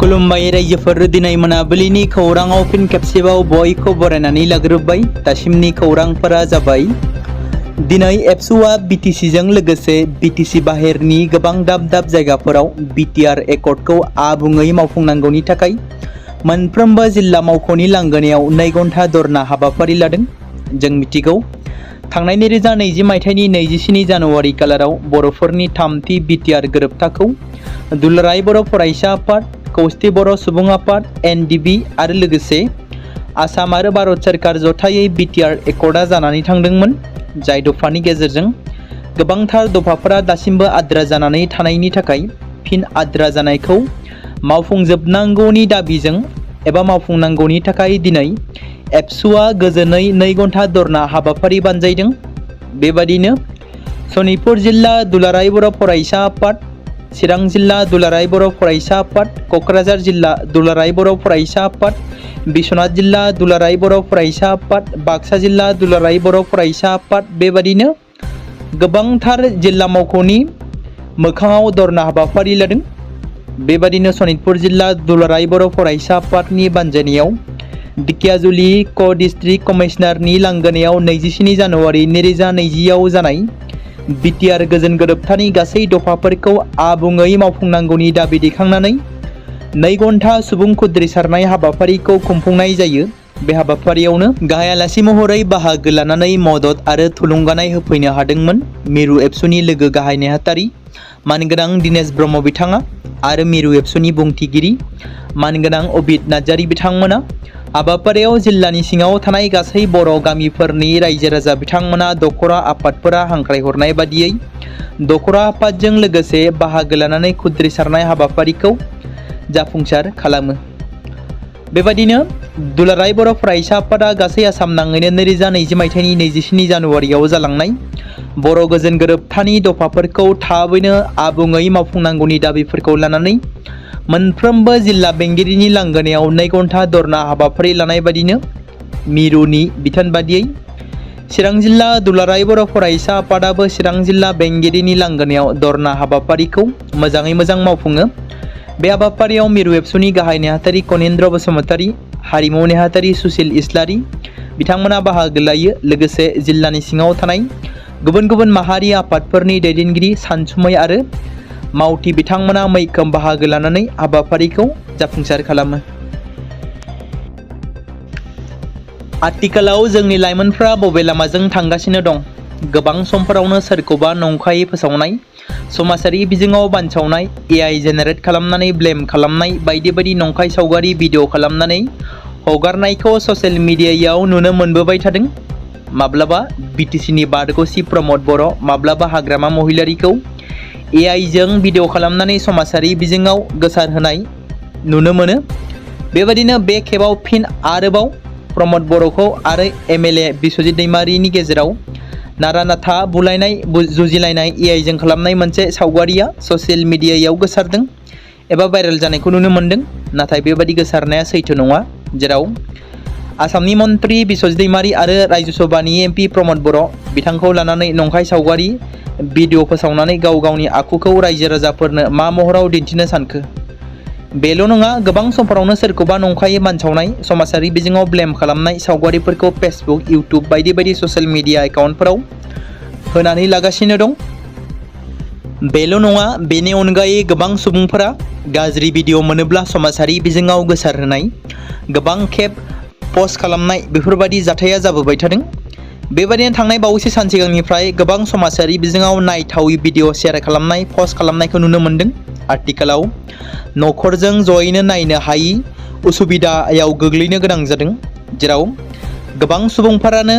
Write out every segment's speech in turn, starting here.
खुलुमबाय रायजोफोर, दिनै मोनाबिलिनि खौराङाव फिन खेबसेबाव बयखौ बरायनानै लाग्रोबाय। दासिमनि खौरांफोरा जाबाय, दिनै एबसुआ बिटिसिजों लोगोसे बिटिसि बाहेरनि गोबां दाब दाब जायगाफोराव बिटिआर एकर्डखौ आबुङै मावफुंनांगौनि थाखाय मोनफ्रोमबो जिल्ला मावख'नि लांगोनायाव 2 घन्टा धरना हाबाफारि लादों। जों मिथिगौ, थांनाय 2020 मायथाइनि 27 जानुवारि खालाराव बर'फोरनि थामथि बिटिआर गोरोबथाखौ दुलाराय बर' फरायसा आफाद, खौसेथि बर' सुबुं आफाद, एनडिबि आरो लोगोसे आसाम आरो भारत सोरखार जथायै बिटिआर एकर्डआ जानानै थांदोंमोन, जाय दफानि गेजेरजों गोबांथार दफाफोरा दासिमबो आद्रा जानानै थानायनि थाखाय फिन आद्रा जानायखौ मावफुंजोबनांगौनि दाबिजों एबा मावफुंनांगौनि थाखाय दिनै एबसुआ गोजोनै 2 घन्टा धरना हाबाफारि बानजायदों। बेबादिनो सनितपुर जिल्ला दुलाराय बर' फरायसा आफाद, चिरां जिल्ला दुलाराय बर' फरायसा आफाद, क'क्राझार जिल्ला दुलाराय बर' फरायसा आफाद, बिश्वनाथ जिल्ला दुलाराय बर' फरायसा आफाद, बाक्सा जिल्ला दुलाराय बर' फरायसा आफाद, बेबादिनो गोबांथार जिल्ला मावख'नि मोखाङाव धरना हाबाफारि लादों। बेबादिनो सनितपुर जिल्ला दुलाराय बर' फरायसा आफादनि बानजायनायाव दिकियाजुलि क'-डिस्ट्रिक्ट कमिशनारनि लांगोनायाव 27 जानुवारि 2020 आव जानाय बिटिआर गोजोन गोरोबथानि गासै दफाफोरखौ आबुङै मावफुंनांगौनि दाबि दैखांनानै 2 घन्टा सुबुं खुद्रिसारनाय हाबाफारिखौ खुंफुंनाय जायो। बे हाबाफारियावनो गाहाय आलासि महरै बाहागो लानानै मदद आरो थुलुंगानाय होफैनो हादोंमोन मिरु एबसुनि लोगो गाहाय नेहाथारि मानगोनां दिनेश ब्रह्म बिथाङा आरो मिरु एबसुनि बुंथिगिरि मानगोनां अबिद नार्जारि बिथांमोना। हाबाफारियाव जिल्लानि सिङाव थानाय गासै बर' गामिफोरनि रायजो राजा बिथांमोना दखरा आफादफोरा हांख्रायहरनाय बादियै दखरा आफादजों लोगोसे बाहागो लानानै खुद्रिसारनाय हाबाफारिखौ जाफुंसार खालामो। बेबादिनो दुलाराय बर' फरायसा आफादा गासै आसाम नाङैनो 2020 मायथाइनि 27 जानुवारियाव जालांनाय बर' गोजोन गोरोबथानि दफाफोरखौ थाबैनो आबुङै मावफुंनांगौनि दाबिफोरखौ लानानै मोनफ्रोमबो जिल्ला बेंगिरिनि लांगोनायाव 2 घन्टा धरना हाबाफारि लानाय बादिनो मिरुनि बिथोन बादियै चिरां जिल्ला दुलाराय बर' फरायसा आफादाबो चिरां जिल्ला बेंगिरिनि लांगोनायाव धरना हाबाफारिखौ मोजाङै मोजां मावफुङो। बे हाबाफारियाव मिरु एबसुनि गाहाय नेहाथारि कनिन्द्र बसुमतारी, हारिमु नेहाथारि सुसिल इस्लारि बिथांमोना बाहागो लायो। लोगोसे जिल्लानि सिङाव थानाय गुबुन गुबुन माहारि आफादफोरनि दैदेनगिरि, सानसुमै आरो मावथि बिथांमोना मैखोम बाहागो लानानै हाबाफारिखौ जाफुंसार खालामो। आथिखालाव जोंनि लाइमोनफ्रा बबे लामाजों थांगासिनो दं? गोबां समफोरावनो सोरखौबा नंखायै फोसावनाय, समाजारि बिजोङाव बानसावनाय, एआइ जेनेरेट खालामनानै ब्लेम खालामनाय बायदि बायदि नंखाय सावगारि भिडिअ खालामनानै हगारनायखौ ससियेल मिडियायाव नुनो मोनबोबाय थादों। माब्लाबा बिटिसिनि बारग'सि प्रमद बर', माब्लाबा हाग्रामा महिलारिखौ एआइजों भिडिअ खालामनानै समाजारि बिजोङाव गोसारहोनाय नुनो मोनो। बेबादिनो बे खेबाव फिन आरोबाव प्रमद बर'खौ आरो एमएलए बिस्वजित दैमारिनि गेजेराव नारा नाथा बुलायनाय जुजिलायनाय एआइजों खालामनाय मोनसे सावगारिया ससियेल मिडियायाव गोसारदों एबा भाइरेल जानायखौ नुनो मोनदों। नाथाय बेबादि गोसारनाया सैथो नङा, जेराव आसामनि मन्त्रि बिस्वजित दैमारि आरो रायजोसभानि एमपि प्रमद बर' बिथांखौ लानानै नंखाय सावगारि भिडिअ फोसावनानै गाव गावनि आखुखौ रायजो राजाफोरनो मा महराव दिन्थिनो सानखो? बेल' नङा, गोबां समफोरावनो सोरखौबा नंखायै मानसावनाय, समाजारि बिजोङाव ब्लेम खालामनाय सावगारिफोरखौ फेसबुक, इउटुब बायदि बायदि ससियेल मिडिया एकाउन्टफोराव होनानै लागासिनो दं। बेल' नङा, बेनि अनगायै गोबां सुबुंफोरा गाज्रि भिडिअ मोनोब्ला समाजारि बिजोङाव गोसारहोनाय, गोबां खेब पस्ट खालामनाय बेफोरबायदि जाथाया जाबोबाय थादों। बेबादिनो थांनाय बावैसो सान सिगांनिफ्राय गोबां समाजारि बिजोङाव नायथावै भिडिअ शेयार खालामनाय, पस्ट खालामनायखौ नुनो मोनदों। आथिखालाव न'खरजों जयैनो नायनो हायि उसुबिदायाव गोग्लैनो गोनां जादों, जेराव गोबां सुबुंफोरानो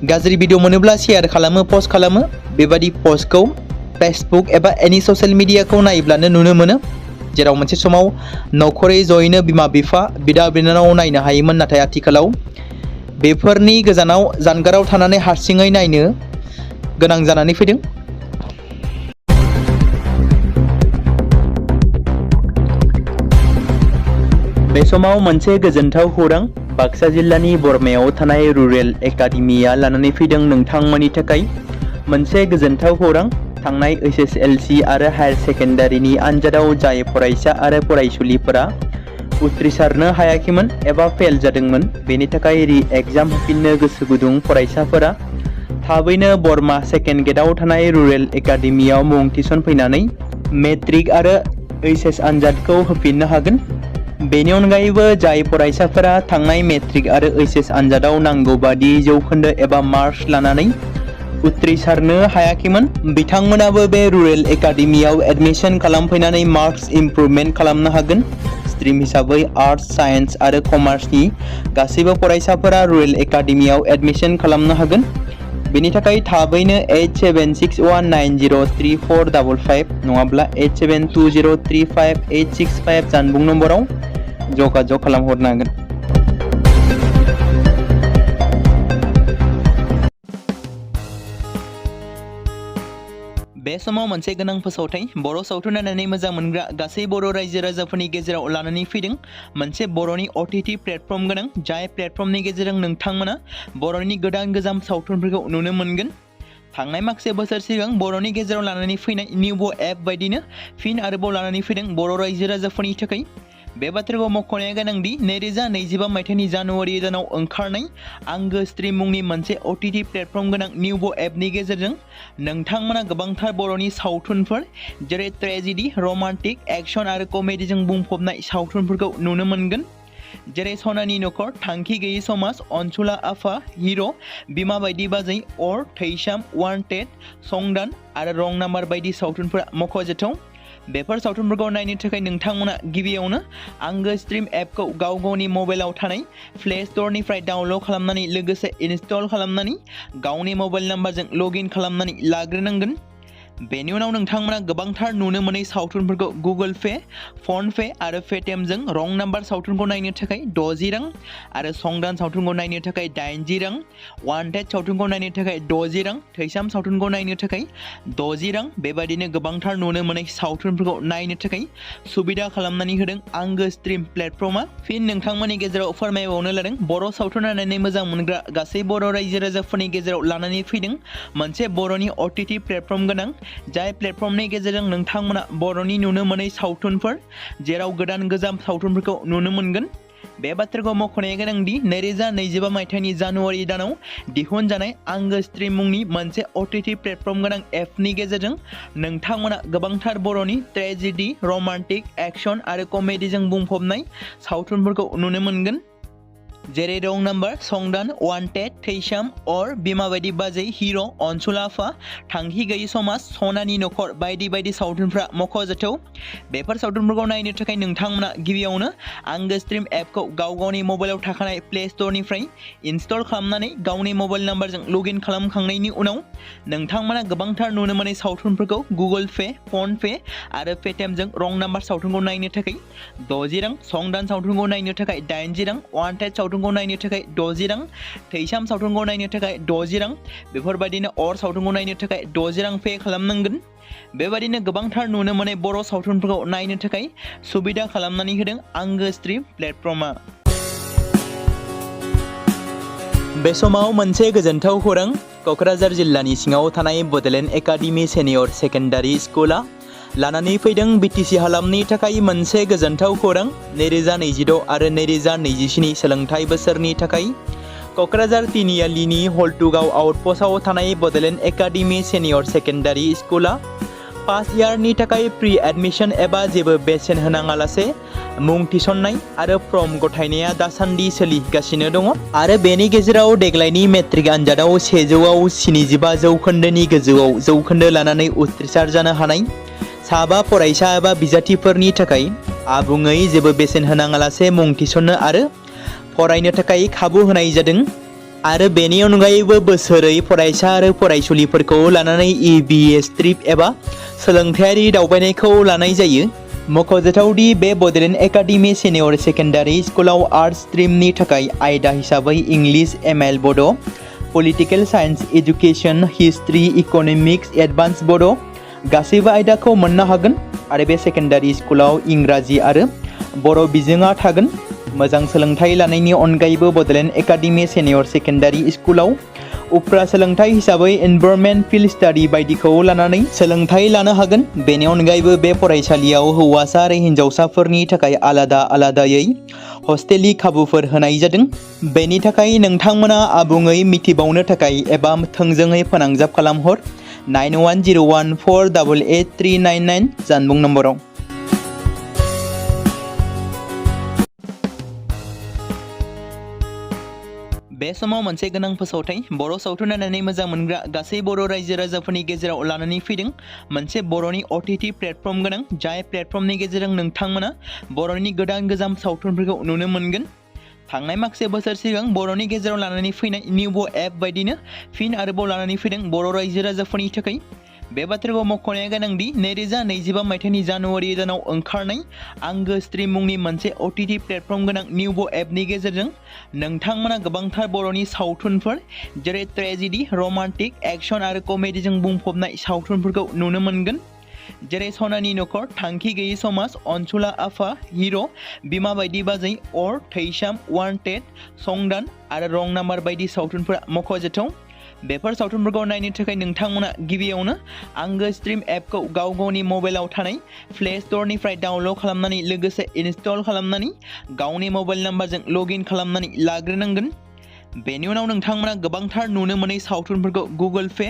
गाज्रि भिडिअ मोनोब्ला शेयार खालामो, पस्ट खालामो। बेबादि पस्टखौ फेसबुक एबा एनि ससियेल मिडियाखौ नायोब्लानो नुनो मोनो, जेराव मोनसे समाव न'खरै जयैनो बिमा बिफा, बिदा बिनानाव नायनो हायोमोन। नाथाय आथिखालाव बेफोरनि गोजानाव जानगाराव थानानै हारसिङै नायनो गोनां जानानै फैदों। बे समाव मोनसे गोजोनथाव खौरां बाक्सा जिल्लानि बरमायाव थानाय रुरेल एकाडेमिया लानानै फैदों नोंथांमोननि थाखाय मोनसे गोजोनथाव खौरां। थांनाय HSLC आरो हायार सेकेन्डारिनि आनजादाव जाय फरायसा आरो फरायसुलिफोरा उथ्रिसारनो हायाखैमोन एबा फेल जादोंमोन, बेनि थाखाय रि-एग्जाम होफिननो गोसो गुदुं फरायसाफोरा थाबैनो बरमा सेकेन्ड गेटआव थानाय रुरेल एकाडेमियाव मुं थिसनफैनानै मेट्रिक आरो HS आनजादखौ होफिननो हागोन। बेनि अनगायैबो जाय फरायसाफोरा थांनाय मेट्रिक आरो HS आनजादाव नांगौ बादि जौखोन्दो एबा मार्क्स लानानै उथ्रिसारनो हायाखैमोन, बिथांमोनाबो बे रुरेल एकाडेमियाव एडमिशन खालामफैनानै मार्क्स इमप्रुभमेन्ट खालामनो हागोन। स्ट्रिम हिसाबै आर्टस, साइन्स आरो कमार्सनि गासैबो फरायसाफोरा रुरेल एकाडेमियाव एडमिशन खालामनो हागोन। बेनि थाखाय थाबैनो 8761903455 नङाब्ला 87203585 जानबुं नम्बराव जगाजग खालामहरनो हागोन। बे समाव मोनसे गोनां फोसावथाय बर' सावथुन नायनानै मोजां मोनग्रा गासै बर' रायजो राजाफोरनि गेजेराव लानानै फैदों मोनसे बर'नि OTT प्लेटफर्म गोनां, जाय प्लेटफर्मनि गेजेरजों नोंथांमोना बर'नि गोदान गोजाम सावथुनफोरखौ नुनो मोनगोन। थांनाय माखासे बोसोर सिगां बर'नि गेजेराव लानानै फैनाय निउबो एप बायदिनो फिन आरोबाव लानानै फैदों बर' रायजो राजाफोरनि थाखाय। बे बाथ्राखौ मख'नाया गोनांदि 2025 मायथाइनि जानुवारि दानाव ओंखारनाय आंगो स्ट्रिम मुंनि मोनसे OTT प्लेटफर्म गोनां निउबो एपनि गेजेरजों नोंथांमोना गोबांथार बर'नि सावथुनफोर जेरै ट्रेजेडि, रमान्टिक, एक्शन आरो कमेडिजों बुंफबनाय सावथुनफोरखौ नुनो मोनगोन। जेरै सनानि नखर, थांखि गैयै समाज, अनसुला आफा, हिर', बिमा बायदि बाजै, अर, थैसाम, वान्टेड, संदान आरो रं नाम्बार बायदि सावथुनफोरा मख'जाथाव। बेफोर सावथुनफोरखौ नायनो थाखाय नोंथांमोना गिबियावनो आंगो स्ट्रिम एपखौ गावनि मबाइलाव थानाय प्ले स्ट'रनिफ्राय डाउनल'ड खालामनानै लोगोसे इनस्टल खालामनानै गावनि मबाइल नाम्बारजों लगइन खालामनानै लाग्रोनांगोन। बेनि उनाव नोंथांमोना गोबांथार नुनो मोनै सावथुनफोरखौ गुगोल पे, फन पे आरो पेटिएमजों रं नाम्बार सावथुनखौ नायनो थाखाय 60 रां आरो संदान सावथुनखौ नायनो थाखाय 80 रां, वान्टेड सावथुनखौ नायनो थाखाय 60 रां, थैसाम सावथुनखौ नायनो थाखाय 60 रां, बेबायदिनो गोबांथार नुनो मोनै सावथुनफोरखौ नायनो थाखाय सुबिदा खालामनानै होदों आंगो स्ट्रिम प्लेटफर्मा। फिन नोंथांमोननि गेजेराव फोरमायबावनो लादों बर' सावथुन नायनानै मोजां मोनग्रा गासै बर' रायजो राजाफोरनि गेजेराव लानानै फैदों मोनसे बर'नि OTT प्लेटफर्म गोनां, जाय प्लेटफर्मनि गेजेरजों नोंथांमोना बर'नि नुनो मोनै सावथुनफोर जेराव गोदान गोजाम सावथुनफोरखौ नुनो मोनगोन। बे बाथ्राखौ मख'नाया गोनांदि 2025 मायथाइनि जानुवारि दानाव दिहुनजानाय आंगो स्ट्रिम मुंनि मोनसे OTT प्लेटफर्म गोनां एपनि गेजेरजों नोंथांमोना गोबांथार बर'नि ट्रेजेडि, रमान्टिक, एक्शन आरो कमेडिजों बुंफबनाय सावथुनफोरखौ नुनो मोनगोन। जेरै रं नाम्बार, संदान, वान्टेड, थैसाम, अर, बिमा बायदि बाजै, हिर', अनसुला आफा, थांखि गैयै समाज, सनानि नखर बायदि बायदि सावथुनफ्रा मख'जाथाव। बेफोर सावथुनफोरखौ नायनो थाखाय नोंथांमोना गिबियावनो आंगो स्ट्रिम एपखौ गावनि मबाइलाव थाखानाय प्ले स्ट'रनिफ्राय इनस्टल खालामनानै गावनि मबाइल नाम्बारजों लगइन खालामखांनायनि उनाव नोंथांमोना गोबांथार नुनो मोनै सावथुनफोरखौ गुगोल पे, फन पे आरो पेटिएमजों रं नाम्बार सावथुनखौ नायनो थाखाय 60 रां, संदान सावथुनखौ नायनो थाखाय 80 रां, वान्टेड सावथुनखौ नायनो थाखाय 60 रां, थैसाम सावथुनखौ नायनो थाखाय 60 रां, बेफोरबायदिनो अर सावथुनखौ नायनो थाखाय 60 रां पे खालामनांगोन। बेबायदिनो गोबांथार नुनो मोनै बर' सावथुनफोरखौ नायनो थाखाय सुबिदा खालामनानै होदों आंगो स्ट्रिम प्लेटफर्मा। बे समाव मोनसे गोजोनथाव खौरां, क'क्राझार जिल्लानि सिङाव थानाय बड'लेण्ड एकाडेमि सिनियर सेकेन्डारि स्कुला लानानै फैदों BTC हालामनि थाखाय मोनसे गोजोनथाव खौरां। 2026 आरो 2027 सोलोंथाइ बोसोरनि थाखाय क'क्राझार तिनिआलिनि हल्टुगाव आउटपस्टआव थानाय बड'लेण्ड एकाडेमि सिनियर सेकेन्डारि स्कुला फार्स्ट इयारनि थाखाय प्रि एडमिशन एबा जेबो बेसेन होनाङालासे मुं थिसननाय आरो फर्म गथायनाया दासान्दि सोलिगासिनो दङ आरो बेनि गेजेराव देग्लायनि मेट्रिक आनजादाव 100आव 75 जौखोन्दोनि गोजौआव जौखोन्दो लानानै उथ्रिसार जानो हानाय साबा फरायसा एबा बिजाथिफोरनि थाखाय आबुङै जेबो बेसेन होनाङालासे मुं थिसननो आरो फरायनो थाखाय खाबु होनाय जादों आरो बेनि अनगायैबो बोसोरै फरायसा आरो फरायसुलिफोरखौ लानानै EBS ट्रिप एबा सोलोंथायारि दावबायनायखौ लानाय जायो। मख'जाथावदि बे बड'लेण्ड एकाडेमि सिनियर सेकेन्डारि स्कुलाव आर्ट्स स्ट्रिमनि थाखाय आयदा हिसाबै इंलिश, ML बड', political science, education, history, economics, advance बड' गासैबो आयदाखौ मोननो हागोन आरो बे सेकेन्डारि स्कुलाव इंराजि आरो बर' बिजोङा थागोन। मोजां सोलोंथाइ लानायनि अनगायैबो बड'लेण्ड एकाडेमि सिनियर सेकेन्डारि स्कुलाव उफ्रा सोलोंथाइ हिसाबै एनभायरनमेन्ट फिल्ड स्टाडि बायदिखौ लानानै सोलोंथाइ लानो हागोन। बेनि अनगायैबो बे फरायसालियाव हौवासा आरो हिन्जावसाफोरनि थाखाय आलादा आलादायै हस्टेलनि खाबुफोर होनाय जादों। बेनि थाखाय नोंथांमोना आबुङै मिथिबावनो थाखाय एबा थोंजोङै फोनांजाब खालामहर 9101488399 जानबुं नम्बराव। बे समाव मोनसे गोनां फोसावथाय बर' सावथुन नायनानै मोजां मोनग्रा गासै बर' रायजो राजाफोरनि गेजेराव लानानै फैदों मोनसे बर'नि OTT प्लेटफर्म गोनां, जाय प्लेटफर्मनि गेजेरजों नोंथांमोना बर'नि गोदान गोजाम सावथुनफोरखौ नुनो मोनगोन। थांनाय माखासे बोसोर सिगां बर'नि गेजेराव लानानै फैनाय निउबो एप बायदिनो फिन आरोबाव लानानै फैदों बर' रायजो राजाफोरनि थाखाय। बे बाथ्राखौ मख'नाया गोनांदि 2025 मायथाइनि जानुवारि दानाव ओंखारनाय आंगो स्ट्रिम मुंनि मोनसे OTT प्लेटफर्म गोनां निउबो एपनि गेजेरजों नोंथांमोना गोबांथार बर'नि सावथुनफोर जेरै ट्रेजेडि, रमान्टिक, एक्शन आरो कमेडिजों बुंफबनाय सावथुनफोरखौ नुनो मोनगोन। जेरै सनानि नखर, थांखि गैयै समाज, अनसुला आफा, हिर', बिमा बायदि बाजै, अर, थैसाम, वान्टेड, संदान आरो रं नाम्बार बायदि सावथुनफोरा मख'जाथाव। बेफोर सावथुनफोरखौ नायनो थाखाय नोंथांमोना गिबियावनो आंगो स्ट्रिम एपखौ गावनि मबाइलाव थानाय प्ले स्ट'रनिफ्राय डाउनल'ड खालामनानै लोगोसे इनस्टल खालामनानै गावनि मबाइल नाम्बारजों लगइन खालामनानै लाग्रोनांगोन। बेनि उनाव नोंथांमोना गोबांथार नुनो मोनै सावथुनफोरखौ गुगोल पे,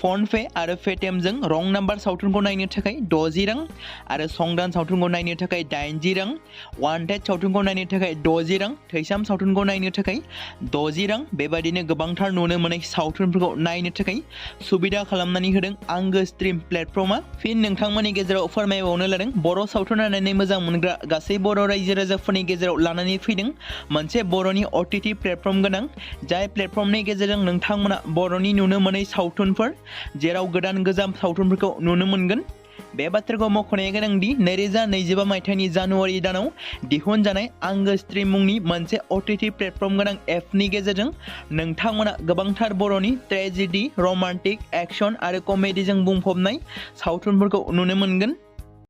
फन पे आरो पेटिएमजों रं नाम्बार सावथुनखौ नायनो थाखाय 60 रां आरो संदान सावथुनखौ नायनो थाखाय 80 रां, वान्टेड सावथुनखौ नायनो थाखाय 60 रां, थैसाम सावथुनखौ नायनो थाखाय 60 रां बेबायदिनो गोबांथार नुनो मोनै सावथुनफोरखौ नायनो थाखाय सुबिदा खालामनानै होदों आंगो स्ट्रिम प्लेटफर्मा। फिन नोंथांमोननि गेजेराव फोरमायबावनो लादों बर' सावथुन नायनानै मोजां मोनग्रा गासै बर' रायजो राजाफोरनि गेजेराव लानानै फैदों मोनसे बर'नि OTT प्लेटफर्म गोनां, जाय प्लेटफर्मनि गेजेरजों नोंथांमोना बर'नि नुनो मोनै सावथुनफोर जेराव गोदान गोजाम सावथुनफोरखौ नुनो मोनगोन। बे बाथ्राखौ मख'नाया गोनांदि 2025 मायथाइनि जानुवारि दानाव दिहुनजानाय आंगो स्ट्रिम मुंनि मोनसे OTT प्लेटफर्म गोनां एपनि गेजेरजों नोंथांमोना गोबांथार बर'नि ट्रेजेडि, रमान्टिक, एक्शन आरो कमेडिजों बुंफबनाय सावथुनफोरखौ नुनो मोनगोन।